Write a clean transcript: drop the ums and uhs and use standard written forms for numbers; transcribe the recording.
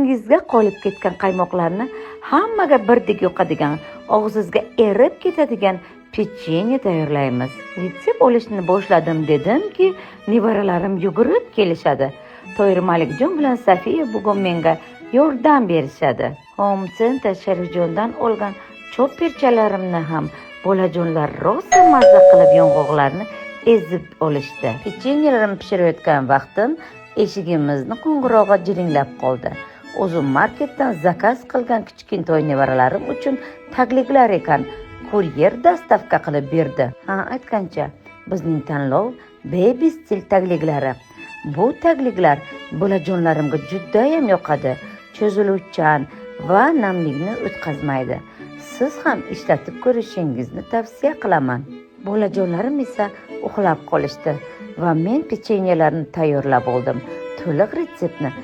og'zingizga qolib ketgan qaymoqlarni hammaga birdek yoqadigan, og'zingizga erib ketadigan pechenye tayyorlaymiz. Retsept olishni boshladim dedimki, nevaralarim yugurib kelishadi. To'yir Malikjon bilan Safiya bugun menga yordam berishadi. Home Center Sharifjondan olgan cho'pirchalarimni ham bolajonlar rosa mazza qilib yong'oqlarni ezib olishdi. Pechenyalarimni pishirayotgan vaqtim eshigimizni qo'ng'irog'i jiringlab qoldi. O'zim marketdan zakaz qilgan kichkintoy nevaralarim uchun tagliklar ekan. Kuryer dastavka qilib berdi. Aytgancha, bizning tanlov baby stil tagliklari. Bu tagliklar bolajonlarimga juda ham yoqadi. Cho'ziluvchan va namlikni o'tkazmaydi. Siz ham ishlatib ko'rishingizni tavsiya qilaman. Bolajonlarim esa uxlab qolishdi va men pechenyelarni tayyorlab oldim. To'liq retseptni